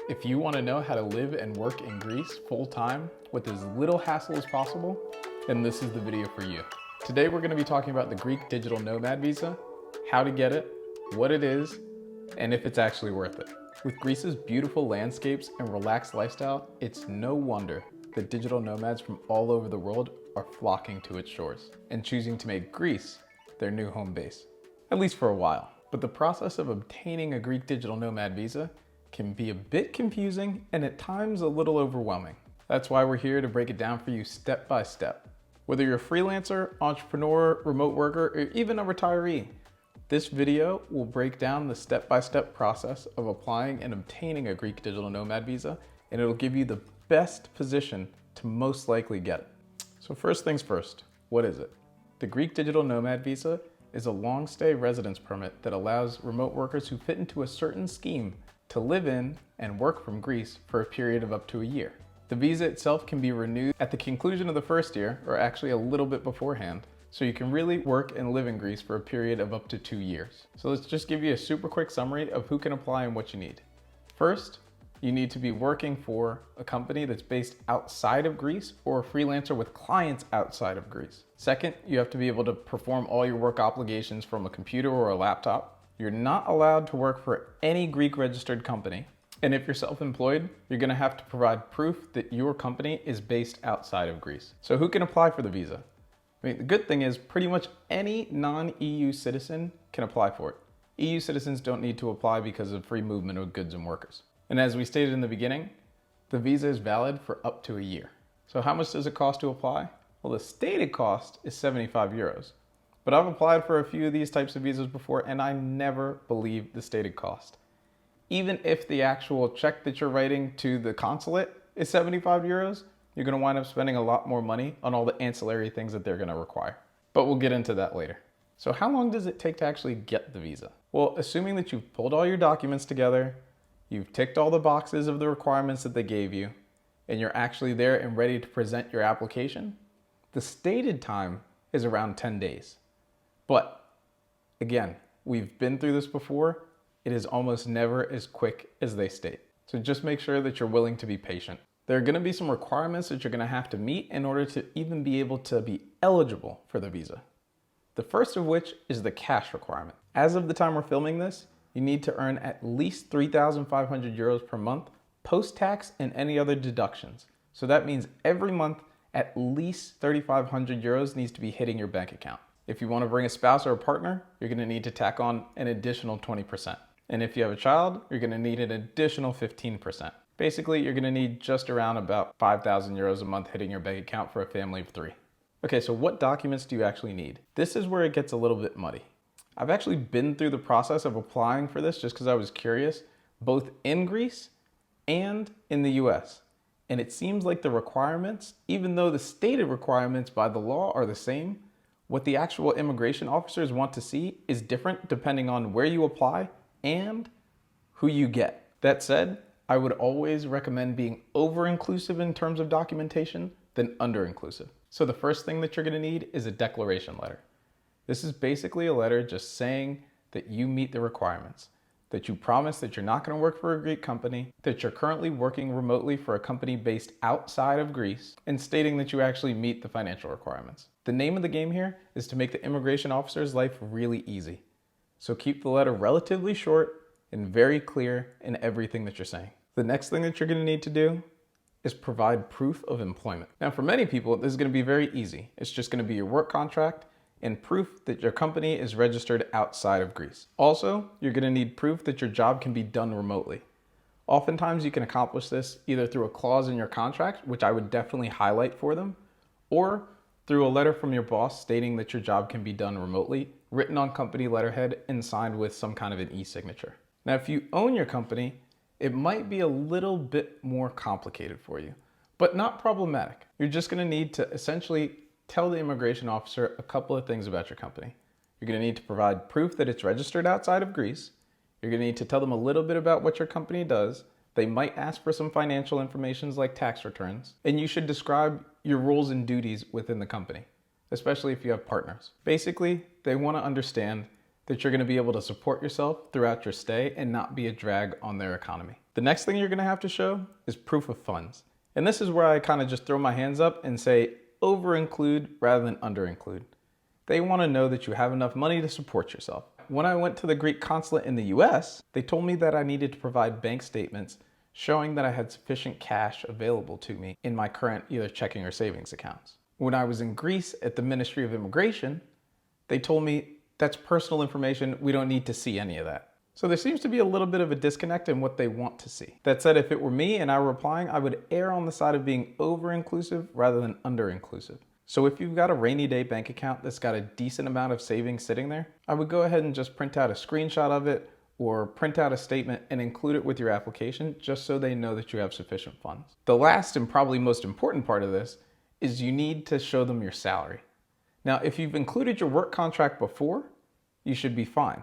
If you want to know how to live and work in Greece full-time with as little hassle as possible, then this is the video for you. Today we're going to be talking about the Greek Digital Nomad Visa, how to get it, what it is, and if it's actually worth it. With Greece's beautiful landscapes and relaxed lifestyle, it's no wonder that digital nomads from all over the world are flocking to its shores and choosing to make Greece their new home base, at least for a while. But the process of obtaining a Greek Digital Nomad Visa can be a bit confusing and at times a little overwhelming. That's why we're here to break it down for you step by step. Whether you're a freelancer, entrepreneur, remote worker, or even a retiree, this video will break down the step-by-step process of applying and obtaining a Greek Digital Nomad Visa, and it'll give you the best position to most likely get it. So first things first, what is it? The Greek Digital Nomad Visa is a long-stay residence permit that allows remote workers who fit into a certain scheme to live in and work from Greece for a period of up to a year. The visa itself can be renewed at the conclusion of the first year, or actually a little bit beforehand, so you can really work and live in Greece for a period of up to 2 years. So let's just give you a super quick summary of who can apply and what you need. First, you need to be working for a company that's based outside of Greece or a freelancer with clients outside of Greece. Second, you have to be able to perform all your work obligations from a computer or a laptop. You're not allowed to work for any Greek registered company. And if you're self-employed, you're gonna have to provide proof that your company is based outside of Greece. So who can apply for the visa? I mean, the good thing is pretty much any non-EU citizen can apply for it. EU citizens don't need to apply because of free movement of goods and workers. And as we stated in the beginning, the visa is valid for up to a year. So how much does it cost to apply? Well, the stated cost is 75 euros. But I've applied for a few of these types of visas before and I never believe the stated cost. Even if the actual check that you're writing to the consulate is 75 euros, you're gonna wind up spending a lot more money on all the ancillary things that they're gonna require. But we'll get into that later. So how long does it take to actually get the visa? Well, assuming that you've pulled all your documents together, you've ticked all the boxes of the requirements that they gave you, and you're actually there and ready to present your application, the stated time is around 10 days. But again, we've been through this before. It is almost never as quick as they state. So just make sure that you're willing to be patient. There are gonna be some requirements that you're gonna have to meet in order to even be able to be eligible for the visa. The first of which is the cash requirement. As of the time we're filming this, you need to earn at least 3,500 euros per month, post-tax and any other deductions. So that means every month, at least 3,500 euros needs to be hitting your bank account. If you want to bring a spouse or a partner, you're going to need to tack on an additional 20%. And if you have a child, you're going to need an additional 15%. Basically, you're going to need just around about 5,000 euros a month hitting your bank account for a family of 3. Okay, so what documents do you actually need? This is where it gets a little bit muddy. I've actually been through the process of applying for this just because I was curious, both in Greece and in the US. And it seems like the requirements, even though the stated requirements by the law are the same, what the actual immigration officers want to see is different depending on where you apply and who you get. That said, I would always recommend being over-inclusive in terms of documentation than under-inclusive. So the first thing that you're gonna need is a declaration letter. This is basically a letter just saying that you meet the requirements, that you promise that you're not gonna work for a Greek company, that you're currently working remotely for a company based outside of Greece, and stating that you actually meet the financial requirements. The name of the game here is to make the immigration officer's life really easy. So keep the letter relatively short and very clear in everything that you're saying. The next thing that you're gonna need to do is provide proof of employment. Now for many people, this is gonna be very easy. It's just gonna be your work contract and proof that your company is registered outside of Greece. Also, you're gonna need proof that your job can be done remotely. Oftentimes you can accomplish this either through a clause in your contract, which I would definitely highlight for them, or through a letter from your boss stating that your job can be done remotely, written on company letterhead and signed with some kind of an e-signature. Now, if you own your company, it might be a little bit more complicated for you, but not problematic. You're just gonna need to essentially tell the immigration officer a couple of things about your company. You're gonna need to provide proof that it's registered outside of Greece. You're gonna need to tell them a little bit about what your company does. They might ask for some financial information like tax returns, and you should describe your roles and duties within the company, especially if you have partners. Basically, they wanna understand that you're going to be able to support yourself throughout your stay and not be a drag on their economy. The next thing you're going to have to show is proof of funds. And this is where I kind of just throw my hands up and say over-include rather than under-include. They want to know that you have enough money to support yourself. When I went to the Greek consulate in the US, they told me that I needed to provide bank statements showing that I had sufficient cash available to me in my current either checking or savings accounts. When I was in Greece at the Ministry of Immigration, they told me that's personal information, we don't need to see any of that. So there seems to be a little bit of a disconnect in what they want to see. That said, if it were me and I were applying, I would err on the side of being over-inclusive rather than under-inclusive. So if you've got a rainy day bank account that's got a decent amount of savings sitting there, I would go ahead and just print out a screenshot of it or print out a statement and include it with your application just so they know that you have sufficient funds. The last and probably most important part of this is you need to show them your salary. Now, if you've included your work contract before, you should be fine.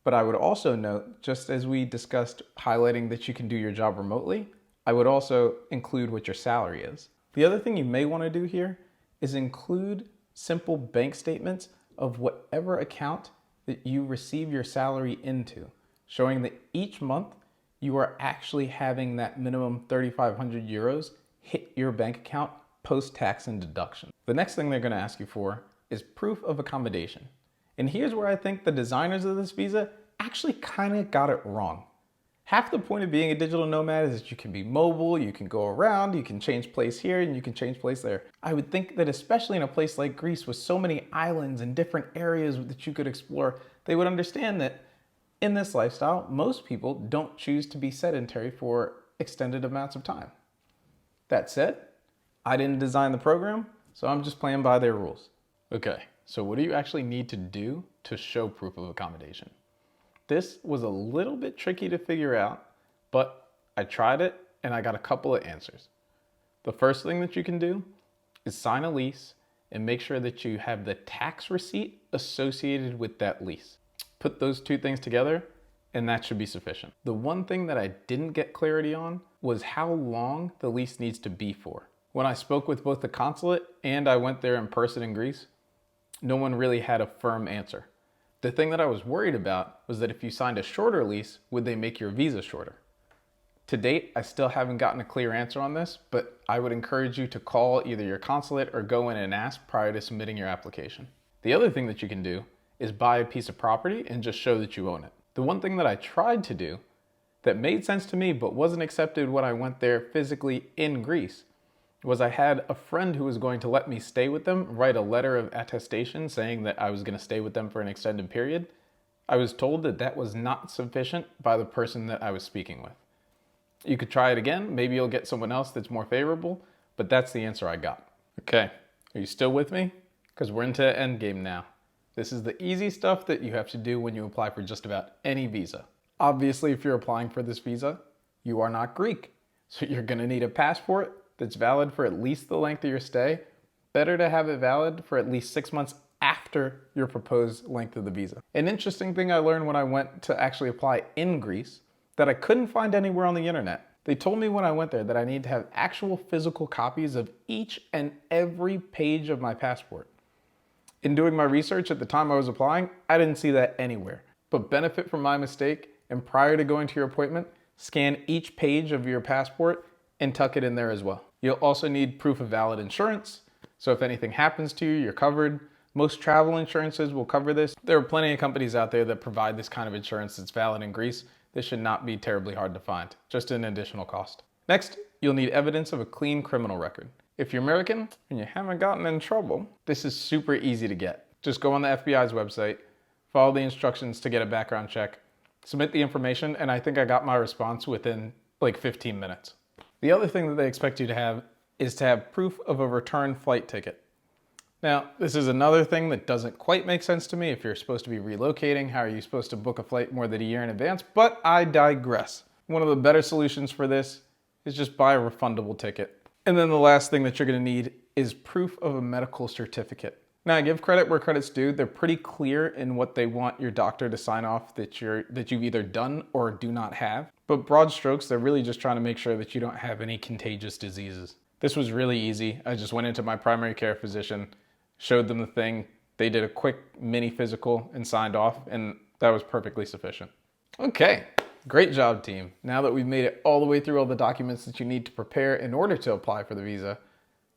But I would also note, just as we discussed highlighting that you can do your job remotely, I would also include what your salary is. The other thing you may want to do here is include simple bank statements of whatever account that you receive your salary into, showing that each month you are actually having that minimum 3,500 euros hit your bank account post-tax and deduction. The next thing they're going to ask you for is proof of accommodation. And here's where I think the designers of this visa actually kind of got it wrong. Half the point of being a digital nomad is that you can be mobile, you can go around, you can change place here and you can change place there. I would think that especially in a place like Greece with so many islands and different areas that you could explore, they would understand that in this lifestyle, most people don't choose to be sedentary for extended amounts of time. That said, I didn't design the program, so I'm just playing by their rules. Okay, so what do you actually need to do to show proof of accommodation? This was a little bit tricky to figure out, but I tried it and I got a couple of answers. The first thing that you can do is sign a lease and make sure that you have the tax receipt associated with that lease. Put those two things together and that should be sufficient. The one thing that I didn't get clarity on was how long the lease needs to be for. When I spoke with both the consulate and I went there in person in Greece, no one really had a firm answer. The thing that I was worried about was that if you signed a shorter lease, would they make your visa shorter? To date, I still haven't gotten a clear answer on this, but I would encourage you to call either your consulate or go in and ask prior to submitting your application. The other thing that you can do is buy a piece of property and just show that you own it. The one thing that I tried to do that made sense to me but wasn't accepted when I went there physically in Greece was I had a friend who was going to let me stay with them, write a letter of attestation saying that I was going to stay with them for an extended period. I was told that that was not sufficient by the person that I was speaking with. You could try it again, maybe you'll get someone else that's more favorable, but that's the answer I got. Okay, are you still with me? Because we're into endgame now. This is the easy stuff that you have to do when you apply for just about any visa. Obviously, if you're applying for this visa, you are not Greek. So you're going to need a passport that's valid for at least the length of your stay. Better to have it valid for at least 6 months after your proposed length of the visa. An interesting thing I learned when I went to actually apply in Greece that I couldn't find anywhere on the internet. They told me when I went there that I need to have actual physical copies of each and every page of my passport. In doing my research at the time I was applying, I didn't see that anywhere. But benefit from my mistake, and prior to going to your appointment, scan each page of your passport and tuck it in there as well. You'll also need proof of valid insurance. So if anything happens to you, you're covered. Most travel insurances will cover this. There are plenty of companies out there that provide this kind of insurance that's valid in Greece. This should not be terribly hard to find, just an additional cost. Next, you'll need evidence of a clean criminal record. If you're American and you haven't gotten in trouble, this is super easy to get. Just go on the FBI's website, follow the instructions to get a background check, submit the information, and I think I got my response within like 15 minutes. The other thing that they expect you to have is to have proof of a return flight ticket. Now, this is another thing that doesn't quite make sense to me. If you're supposed to be relocating, how are you supposed to book a flight more than a year in advance? But I digress. One of the better solutions for this is just buy a refundable ticket. And then the last thing that you're gonna need is proof of a medical certificate. Now, I give credit where credit's due. They're pretty clear in what they want your doctor to sign off that you've either done or do not have. But broad strokes, they're really just trying to make sure that you don't have any contagious diseases. This was really easy. I just went into my primary care physician, showed them the thing. They did a quick mini physical and signed off, and That was perfectly sufficient. Okay, great job, team. Now that we've made it all the way through all the documents that you need to prepare in order to apply for the visa,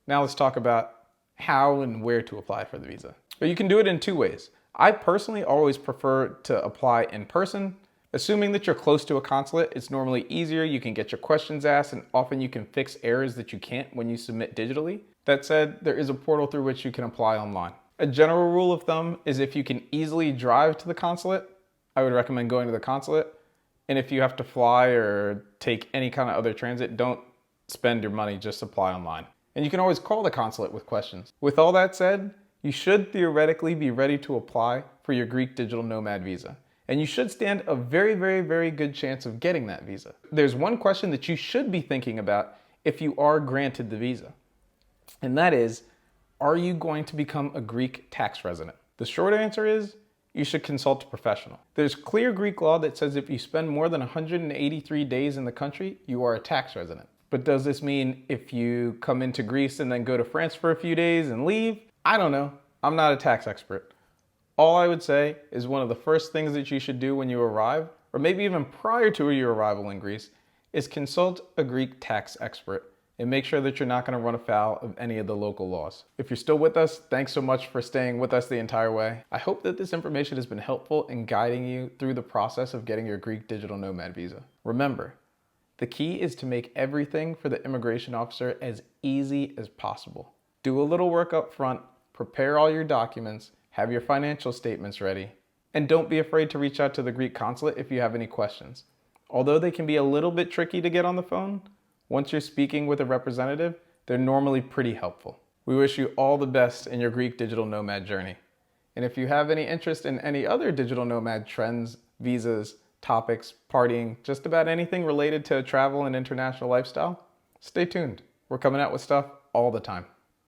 now let's talk about how and where to apply for the visa. But you can do it in two ways. I personally always prefer to apply in person. Assuming that you're close to a consulate, it's normally easier, you can get your questions asked, and often you can fix errors that you can't when you submit digitally. That said, there is a portal through which you can apply online. A general rule of thumb is if you can easily drive to the consulate, I would recommend going to the consulate. And if you have to fly or take any kind of other transit, don't spend your money, just apply online. And you can always call the consulate with questions. With all that said, you should theoretically be ready to apply for your Greek Digital Nomad visa. And you should stand a very, very, very good chance of getting that visa. There's one question that you should be thinking about if you are granted the visa. And that is, are you going to become a Greek tax resident? The short answer is, you should consult a professional. There's clear Greek law that says if you spend more than 183 days in the country, you are a tax resident. But does this mean if you come into Greece and then go to France for a few days and leave? I don't know. I'm not a tax expert. All I would say is one of the first things that you should do when you arrive, or maybe even prior to your arrival in Greece, is consult a Greek tax expert and make sure that you're not going to run afoul of any of the local laws. If you're still with us, thanks so much for staying with us the entire way. I hope that this information has been helpful in guiding you through the process of getting your Greek Digital Nomad visa. Remember, the key is to make everything for the immigration officer as easy as possible. Do a little work up front, prepare all your documents, have your financial statements ready, and don't be afraid to reach out to the Greek consulate if you have any questions. Although they can be a little bit tricky to get on the phone, once you're speaking with a representative, they're normally pretty helpful. We wish you all the best in your Greek Digital Nomad journey. And if you have any interest in any other digital nomad trends, visas, topics, partying, just about anything related to travel and international lifestyle, stay tuned. We're coming out with stuff all the time.